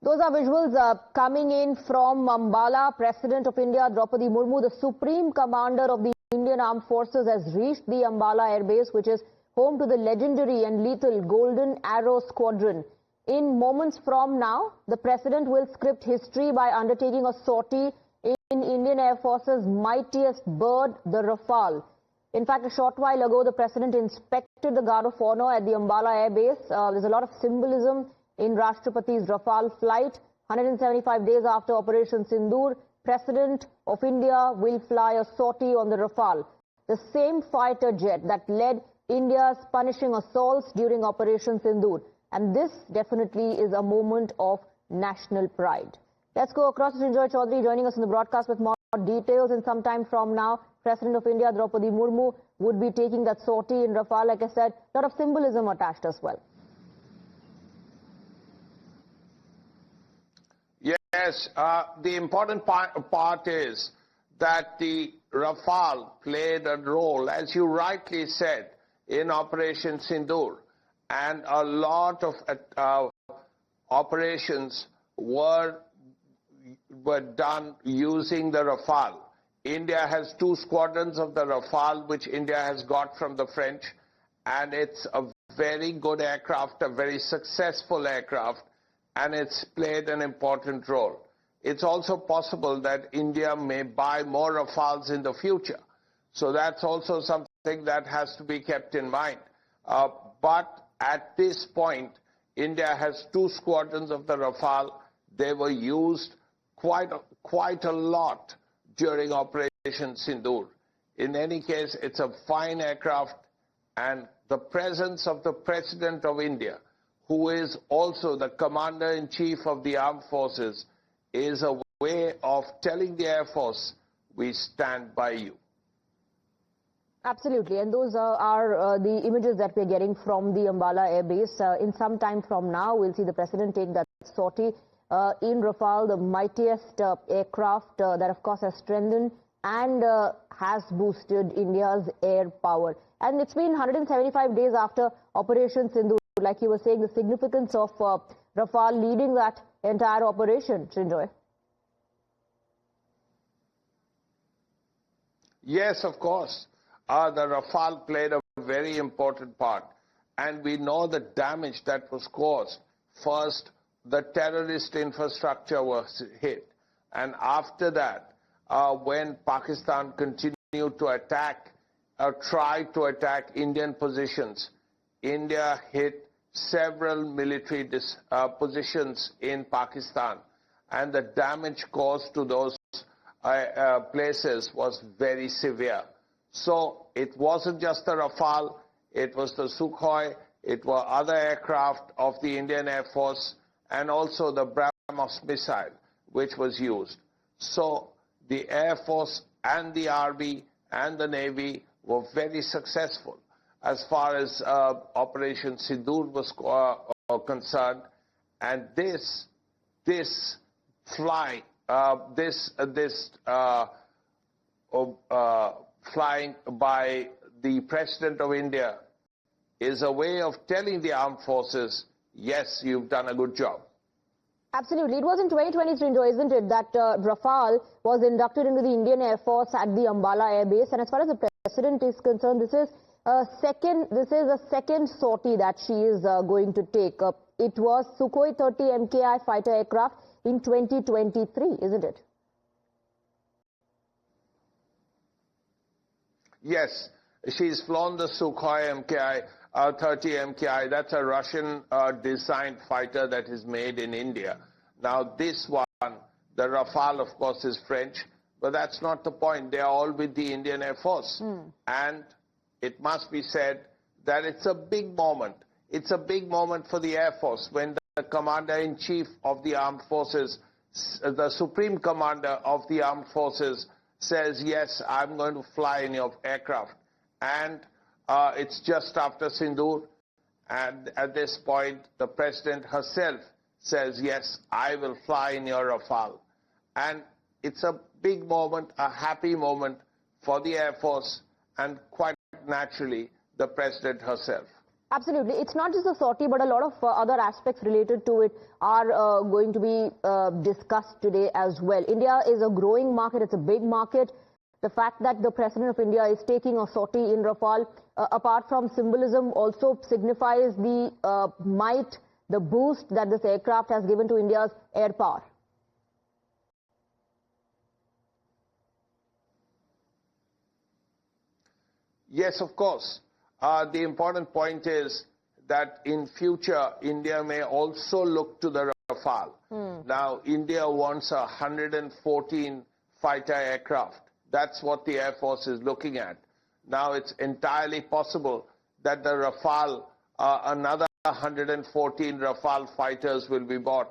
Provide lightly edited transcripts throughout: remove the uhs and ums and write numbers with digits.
Those are visuals coming in from Ambala. President of India, Droupadi Murmu, the Supreme Commander of the Indian Armed Forces, has reached the Ambala Air Base, which is home to the legendary and lethal Golden Arrow Squadron. In moments from now, the President will script history by undertaking a sortie in Indian Air Force's mightiest bird, the Rafale. In fact, a short while ago, the President inspected the Guard of Honor at the Ambala Air Base. There's a lot of symbolism in Rashtrapati's Rafale flight. 175 days after Operation Sindhoor, President of India will fly a sortie on the Rafale, the same fighter jet that led India's punishing assaults during Operation Sindhoor. And this definitely is a moment of national pride. Let's go across to Sanjoy Chaudhary joining us in the broadcast with more details. And sometime from now, President of India, Droupadi Murmu, would be taking that sortie in Rafale. Like I said, a lot of symbolism attached as well. Yes, the important part is that the Rafale played a role, as you rightly said, in Operation Sindhoor. And a lot of operations were done using the Rafale. India has 2 squadrons of the Rafale, which India has got from the French. And it's a very good aircraft, a very successful aircraft. And it's played an important role. It's also possible that India may buy more Rafales in the future. So that's also something that has to be kept in mind. But at this point, India has 2 squadrons of the Rafale. They were used quite a lot during Operation Sindhoor. In any case, it's a fine aircraft, and the presence of the President of India, who is also the Commander-in-Chief of the Armed Forces, is a way of telling the Air Force, we stand by you. Absolutely, and those are the images that we're getting from the Ambala Air Base. In some time from now, we'll see the President take that sortie in Rafale, the mightiest aircraft that, of course, has strengthened and has boosted India's air power. And it's been 175 days after Operation Sindhoor. Like you were saying, the significance of Rafale leading that entire operation, Shinjoy. Yes, of course. The Rafale played a very important part. And we know the damage that was caused. First, the terrorist infrastructure was hit. And after that, when Pakistan continued to attack, tried to attack Indian positions, India hit several military positions in Pakistan, and the damage caused to those places was very severe. So it wasn't just the Rafale, it was the Sukhoi, it were other aircraft of the Indian Air Force, and also the BrahMos missile, which was used. So the Air Force and the Army and the Navy were very successful as far as Operation Sindhoor was concerned, and this flying by the President of India is a way of telling the armed forces, yes, you've done a good job. Absolutely. It was in 2023, isn't it, that Rafale was inducted into the Indian Air Force at the Ambala Air Base. And as far as the President is concerned, this is a second sortie that she is going to take. It was Sukhoi 30 MKI fighter aircraft in 2023, isn't it? Yes, she's flown the Sukhoi MKI, 30 MKI. That's a Russian designed fighter that is made in India. Now this one, the Rafale, of course, is French, but that's not the point. They are all with the Indian Air Force. And it must be said that it's a big moment. It's a big moment for the Air Force when the Commander-in-Chief of the Armed Forces, the Supreme Commander of the Armed Forces, says, yes, I'm going to fly in your aircraft. And it's just after Sindhoor. And at this point, the President herself says, yes, I will fly in your Rafale. And it's a big moment, a happy moment for the Air Force and quite naturally the President herself. Absolutely. It's not just the sortie, but a lot of other aspects related to it are going to be discussed today as well. India is a growing market. It's a big market. The fact that the President of India is taking a sortie in Rafale, apart from symbolism, also signifies the might, the boost that this aircraft has given to India's air power. Yes, of course. The important point is that in future, India may also look to the Rafale. Now, India wants 114 fighter aircraft. That's what the Air Force is looking at. Now, it's entirely possible that the Rafale, another 114 Rafale fighters will be bought.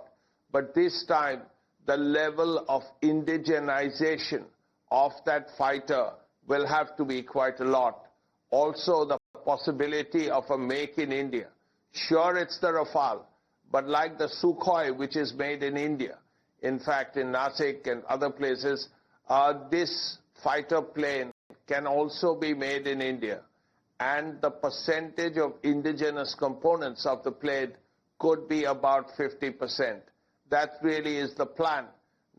But this time, the level of indigenization of that fighter will have to be quite a lot. Also, the possibility of a make in India. Sure, it's the Rafale, but like the Sukhoi, which is made in India, in fact, in Nasik and other places, this fighter plane can also be made in India. And the percentage of indigenous components of the plane could be about 50%. That really is the plan.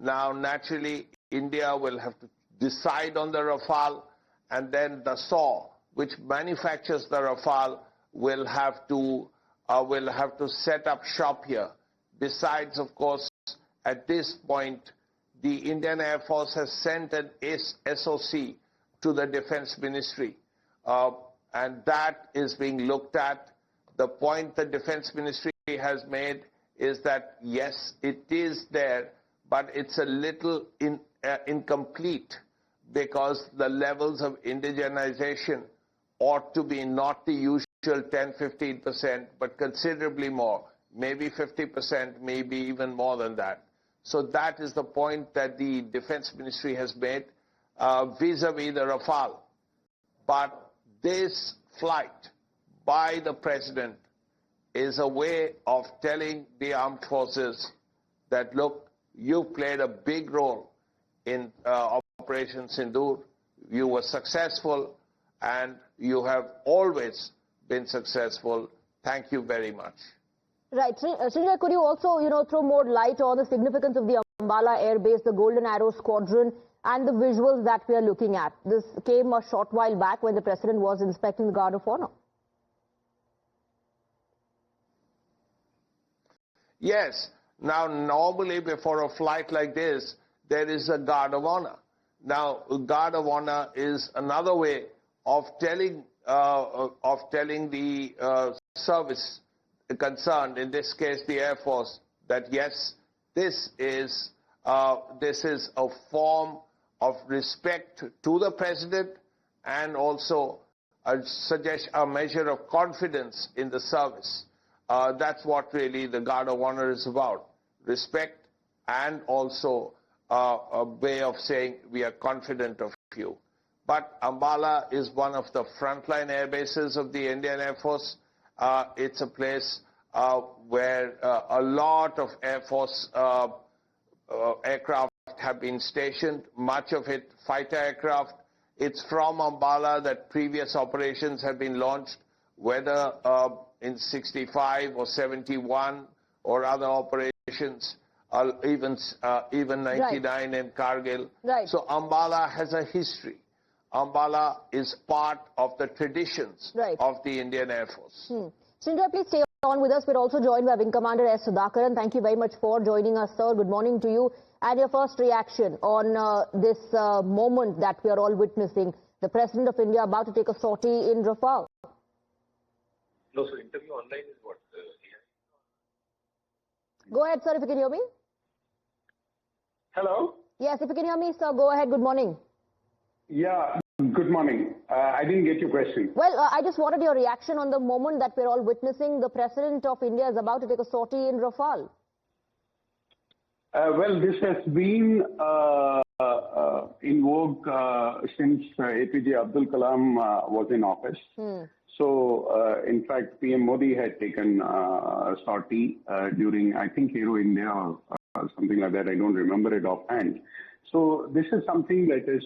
Now, naturally, India will have to decide on the Rafale, and then the SAW, which manufactures the Rafale, will have to set up shop here. Besides, of course, at this point, the Indian Air Force has sent an SOC to the Defense Ministry, and that is being looked at. The point the Defense Ministry has made is that, yes, it is there, but it's a little incomplete, because the levels of indigenization ought to be not the usual 10-15%, but considerably more, maybe 50%, maybe even more than that. So that is the point that the Defense Ministry has made vis-a-vis the Rafale. But this flight by the President is a way of telling the armed forces that, look, you played a big role in Operation Sindhoor. You were successful, and you have always been successful. Thank you very much. Right. Srinjay, could you also, throw more light on the significance of the Ambala Air Base, the Golden Arrow Squadron, and the visuals that we are looking at? This came a short while back when the President was inspecting the Guard of Honor. Yes. Now, normally before a flight like this, there is a Guard of Honor. Now, Guard of Honor is another way of telling the service concerned, in this case the Air Force, that yes, this is a form of respect to the President, and also a measure of confidence in the service. That's what really the Guard of Honor is about: respect, and also a way of saying we are confident of you. But Ambala is one of the frontline air bases of the Indian Air Force. It's a place where a lot of Air Force aircraft have been stationed, much of it fighter aircraft. It's from Ambala that previous operations have been launched, whether in 65 or 71 or other operations, even 99 in Kargil. Right. So Ambala has a history. Ambala is part of the traditions of the Indian Air Force. Srinjay, please stay on with us. We're also joined by Wing Commander S. Sudhakaran. Thank you very much for joining us, sir. Good morning to you. And your first reaction on this moment that we are all witnessing, the President of India about to take a sortie in Rafale. No, sir. Interview online is what? Go ahead, sir, if you can hear me. Hello? Yes, if you can hear me, sir, go ahead. Good morning. Yeah, good morning. I didn't get your question. Well, I just wanted your reaction on the moment that we're all witnessing. The President of India is about to take a sortie in Rafale. Well, this has been in vogue since APJ Abdul Kalam was in office. So, in fact, PM Modi had taken a sortie during, I think, Aero India or something like that. I don't remember it offhand. So, this is something that has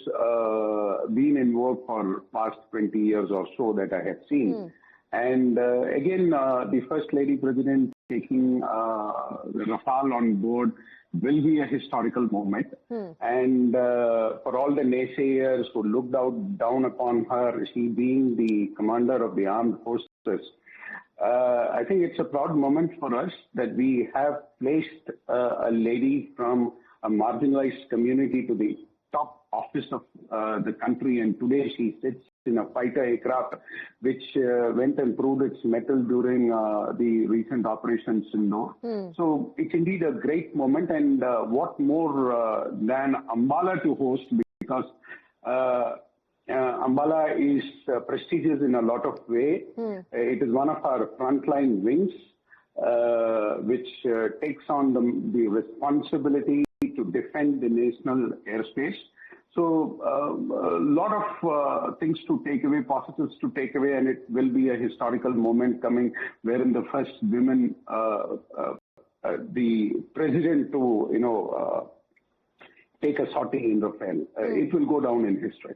been in vogue for past 20 years or so that I have seen. And again, the First Lady President taking Rafale on board will be a historical moment. And for all the naysayers who looked down upon her, she being the commander of the armed forces, I think it's a proud moment for us that we have placed a lady from a marginalized community to the top office of the country, and today she sits in a fighter aircraft which went and proved its mettle during the recent Operation Sindhoor. So it's indeed a great moment, and what more than Ambala to host, because Ambala is prestigious in a lot of ways. It is one of our frontline wings, which takes on the responsibility to defend the national airspace. So a lot of things to take away, positives to take away, and it will be a historical moment coming wherein the first women, the president to, take a sortie in Rafale. It will go down in history.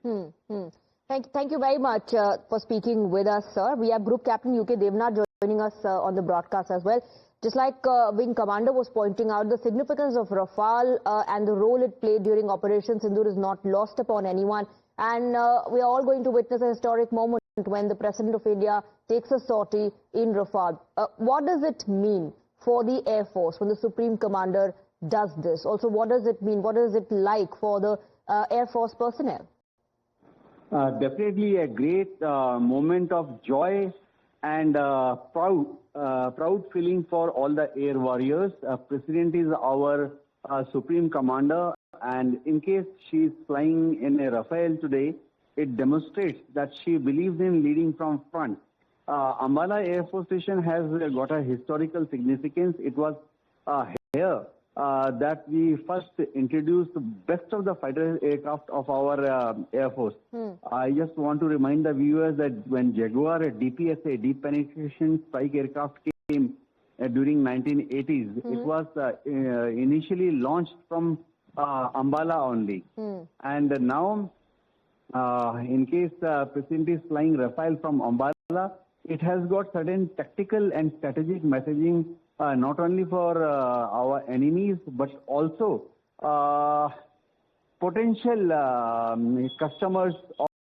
Thank you very much for speaking with us, sir. We have Group Captain UK Devnath joining us on the broadcast as well. Just like Wing Commander was pointing out, the significance of Rafale and the role it played during Operation Sindhoor is not lost upon anyone. And we are all going to witness a historic moment when the President of India takes a sortie in Rafale. What does it mean for the Air Force when the Supreme Commander does this? Also, what does it mean? What is it like for the Air Force personnel? Definitely a great moment of joy and proud feeling for all the air warriors. President is our Supreme Commander, and in case she is flying in a Rafale today, it demonstrates that she believes in leading from front. Ambala Air Force Station has got a historical significance. It was here that we first introduced the best of the fighter aircraft of our Air Force. I just want to remind the viewers that when Jaguar DPSA, Deep Penetration Strike Aircraft came during 1980s, it was initially launched from Ambala only. And now, in case President is flying Rafale from Ambala, it has got certain tactical and strategic messaging not only for our enemies, but also potential customers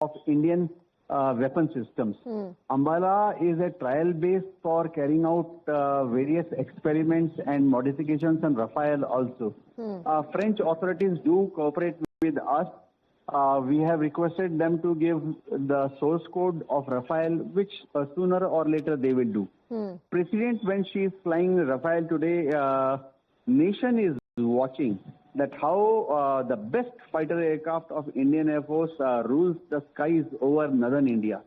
of Indian weapon systems. Ambala is a trial base for carrying out various experiments and modifications on Rafale also. French authorities do cooperate with us. We have requested them to give the source code of Rafale, which sooner or later they will do. President, when she is flying Rafale today, nation is watching that how the best fighter aircraft of Indian Air Force rules the skies over northern India.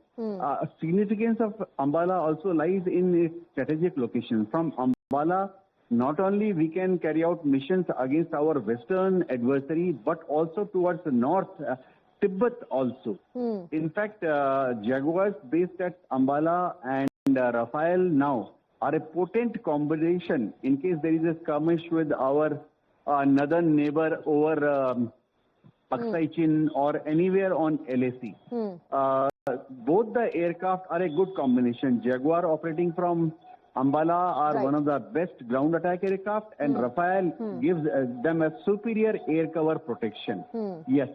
Significance of Ambala also lies in its strategic location. From Ambala, not only we can carry out missions against our western adversary, but also towards the north, Tibet also. In fact, Jaguars based at Ambala and Rafale now are a potent combination in case there is a skirmish with our northern neighbor over Aksai Chin or anywhere on LAC. Both the aircraft are a good combination. Jaguar operating from Ambala are one of the best ground attack aircraft, and Rafale gives them a superior air cover protection. Yes.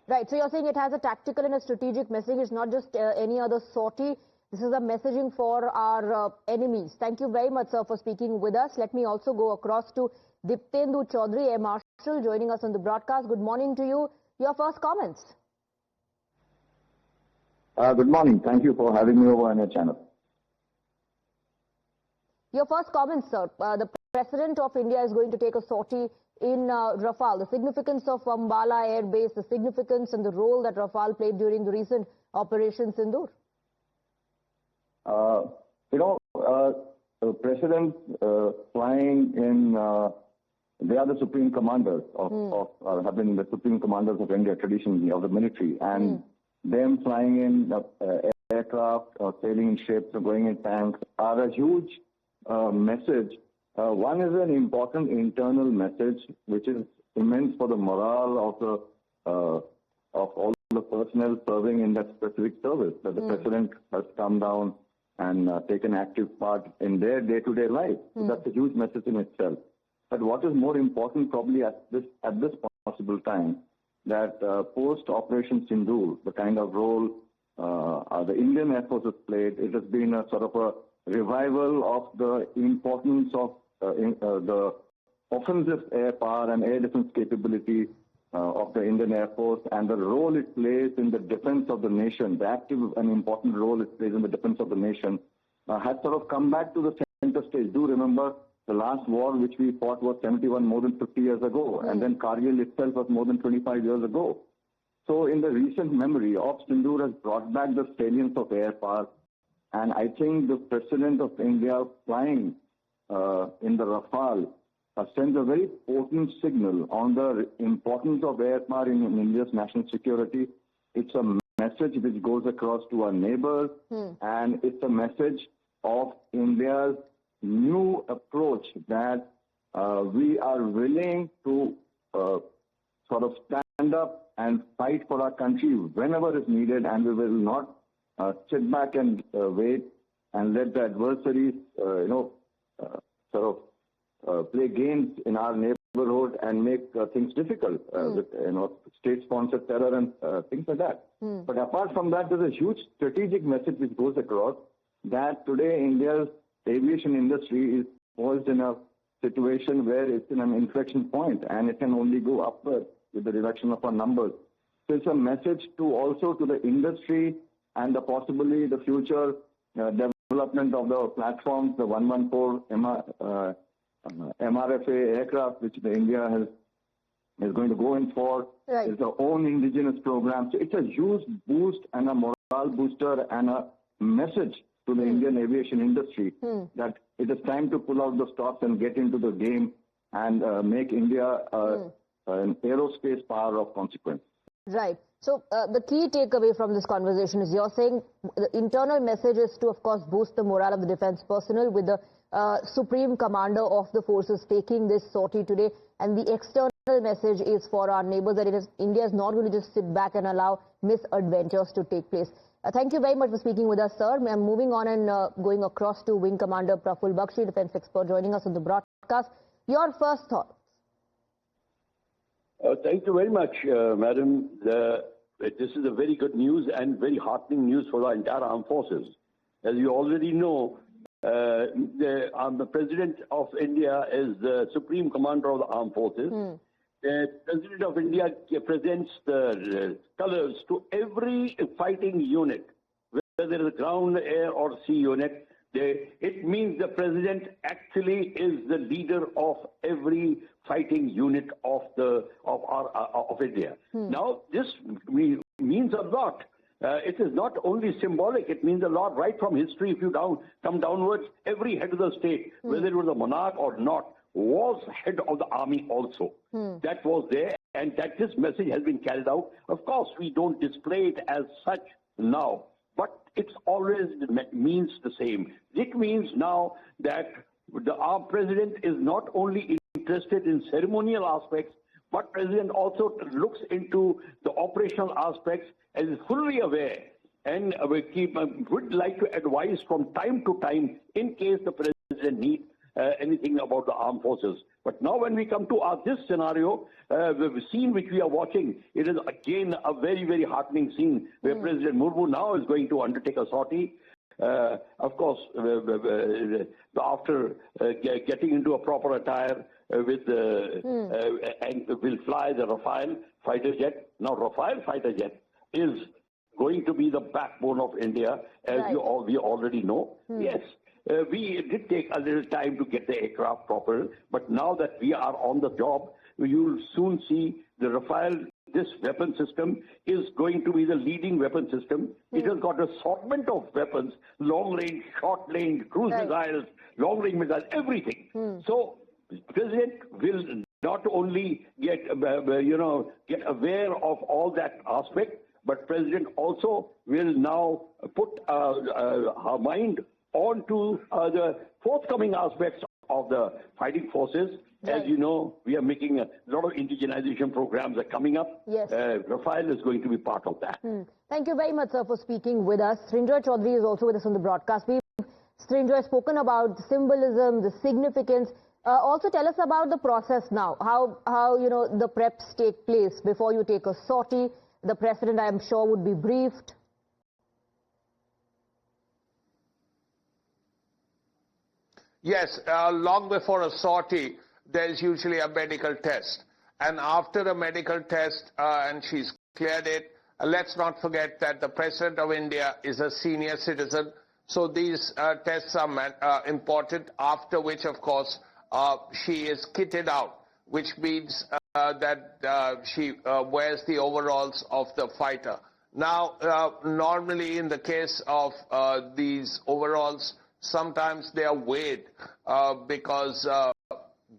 Right. So you're saying it has a tactical and a strategic message. It's not just any other sortie. This is a messaging for our enemies. Thank you very much, sir, for speaking with us. Let me also go across to Diptendu Chaudhary, Air Marshal, joining us on the broadcast. Good morning to you. Your first comments. Good morning. Thank you for having me over on your channel. Your first comments, sir. The President of India is going to take a sortie in Rafale. The significance of Ambala Air Base, the significance and the role that Rafale played during the recent Operation Sindhoor. The President flying in, they are the Supreme Commanders have been the Supreme Commanders of India traditionally, of the military, and them flying in aircraft or sailing in ships or going in tanks are a huge message. One is an important internal message, which is immense for the morale of all the personnel serving in that specific service. That the President has come down take an active part in their day-to-day life. So that's a huge message in itself. But what is more important probably at this possible time, that post-Operation Sindhoor, the kind of role the Indian Air Force has played, it has been a sort of a revival of the importance of the offensive air power and air defense capability of the Indian Air Force, and the role it plays in the defense of the nation, the active and important role it plays in the defense of the nation, has sort of come back to the center stage. Do remember the last war which we fought was 71, more than 50 years ago, and then Kargil itself was more than 25 years ago. So in the recent memory, Operation Sindhoor has brought back the salience of air power, and I think the President of India flying in the Rafale sends a very potent signal on the importance of air power in India's national security. It's a message which goes across to our neighbors, and it's a message of India's new approach that we are willing to sort of stand up and fight for our country whenever it's needed, and we will not sit back and wait and let the adversaries, sort of play games in our neighborhood and make things difficult with state-sponsored terror and things like that. But apart from that, there's a huge strategic message which goes across that today India's aviation industry is posed in a situation where it's in an inflection point, and it can only go upward with the reduction of our numbers. So it's a message also to the industry and possibly the future development of the platforms, the 114 MRFA aircraft, which India is going to go in for. Right. It's our own indigenous program. So it's a huge boost and a morale booster and a message to the Indian aviation industry that it is time to pull out the stops and get into the game and make India an aerospace power of consequence. Right. So the key takeaway from this conversation is you're saying the internal message is to, of course, boost the morale of the defense personnel, with the Supreme Commander of the forces taking this sortie today. And the external message is for our neighbors that India is not going to just sit back and allow misadventures to take place. Thank you very much for speaking with us, sir. I'm moving on and going across to Wing Commander Praful Bakshi, defense expert, joining us on the broadcast. Your first thoughts? Thank you very much, Madam. This is a very good news and very heartening news for the entire armed forces. As you already know, the President of India is the Supreme Commander of the Armed Forces. The President of India presents the colors to every fighting unit, whether it is a ground, air or sea unit. It means the President actually is the leader of every fighting unit of India. Now, this means a lot. It is not only symbolic, it means a lot right from history. If you come downwards, every head of the state, whether it was a monarch or not, was head of the army also. That was there, and that this message has been carried out. Of course, we don't display it as such now, but it always means the same. It means now that our President is not only interested in ceremonial aspects, but President also looks into the operational aspects and is fully aware, and would like to advise from time to time in case the President needs anything about the armed forces. But now when we come to this scenario, the scene which we are watching, it is again a very, very heartening scene where President Murmu now is going to undertake a sortie. Of course, after getting into a proper attire and will fly the Rafale fighter jet. Now, Rafale fighter jet is going to be the backbone of India, as we already know. Yes. We did take a little time to get the aircraft proper, but now that we are on the job, you'll soon see the Rafale, this weapon system is going to be the leading weapon system. It has got an assortment of weapons, long range, short range, cruise missiles, long range missiles, everything. So the President will not only get aware of all that aspect, but President also will now put her mind onto the forthcoming aspects of the fighting forces. As you know, we are making a lot of indigenization programs are coming up. Yes. Rafale is going to be part of that. Thank you very much, sir, for speaking with us. Srinjoy Chaudhary is also with us on the broadcast. Srinjoy has spoken about the symbolism, the significance. Also tell us about the process now, how you know the preps take place before you take a sortie. The President, I am sure, would be briefed. Yes, long before a sortie, there's usually a medical test. And after a medical test, and she's cleared it, let's not forget that the President of India is a senior citizen. So these tests are important, after which, of course, she is kitted out, which means that she wears the overalls of the fighter. Now, normally in the case of these overalls, sometimes they are weighed because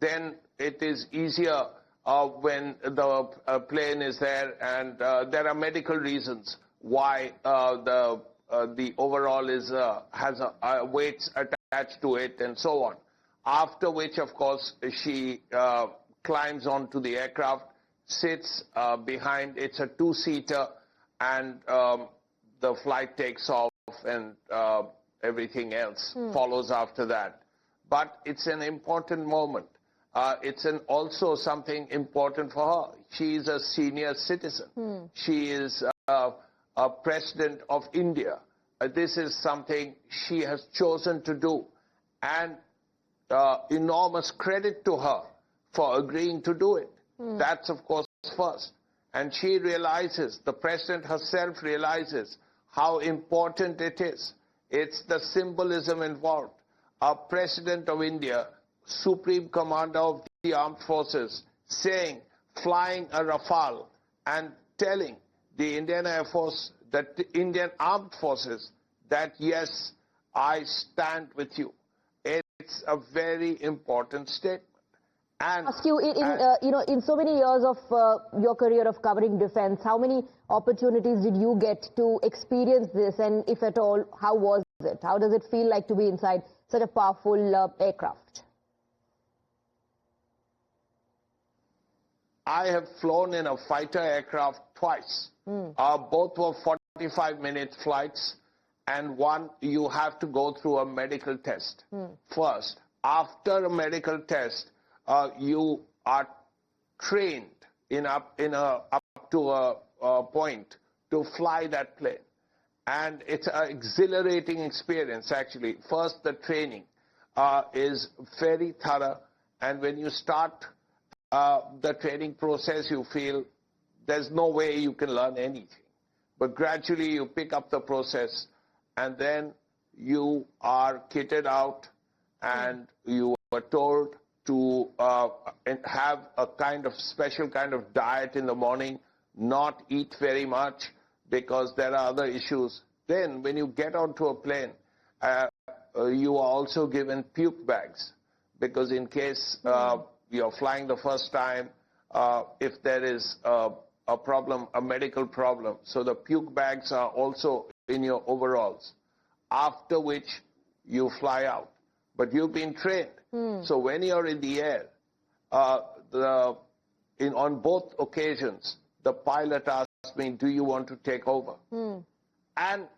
then it is easier when the plane is there, and there are medical reasons why the overall has weights attached to it and so on. After which, of course, she climbs onto the aircraft, sits behind. It's a two-seater, and the flight takes off, and everything else follows after that. But it's an important moment. It's also something important for her. She is a senior citizen. She is a President of India. This is something she has chosen to do. And enormous credit to her for agreeing to do it. That's, of course, first. And she realizes, the President herself realizes how important it is. It's the symbolism involved. A President of India, Supreme Commander of the Armed Forces, saying, flying a Rafale and telling the Indian Air Force, that the Indian Armed Forces, that yes, I stand with you. It's a very important statement. And Ask you, you know, in so many years of your career of covering defense, how many opportunities did you get to experience this, and if at all, how was it? How does it feel like to be inside such a powerful aircraft? I have flown in a fighter aircraft twice. Both were 45-minute flights, and one up have to go through a medical test first. After a medical test, you are trained up to a point to fly that plane. And it's an exhilarating experience, actually. First, the training is very thorough, and when you start the training process, you feel there's no way you can learn anything. But gradually you pick up the process, and then you are kitted out, and you are told to have a kind of special kind of diet in the morning, not eat very much, because there are other issues. Then when you get onto a plane, you are also given puke bags, because in case you're flying the first time, if there is a problem, a medical problem. So the puke bags are also in your overalls, after which you fly out. But you've been trained. So when you're in the air, on both occasions, the pilot asked me, do you want to take over? And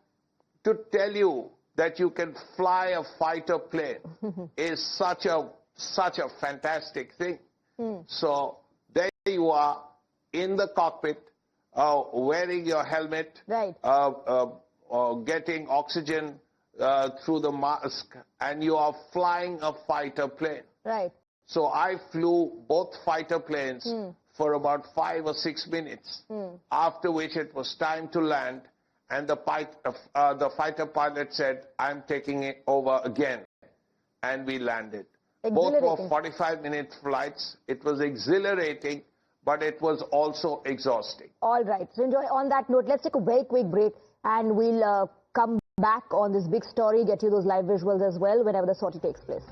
to tell you that you can fly a fighter plane is such a fantastic thing. So there you are in the cockpit, wearing your helmet, right. Getting oxygen through the mask, and you are flying a fighter plane. Right. So I flew both fighter planes for about 5 or 6 minutes, after which it was time to land, and the fighter pilot said, I'm taking it over again, and we landed. Both were 45-minute flights. It was exhilarating, but it was also exhausting. All right. So enjoy. On that note, let's take a very quick break, and we'll come back on this big story, get you those live visuals as well whenever the sortie takes place.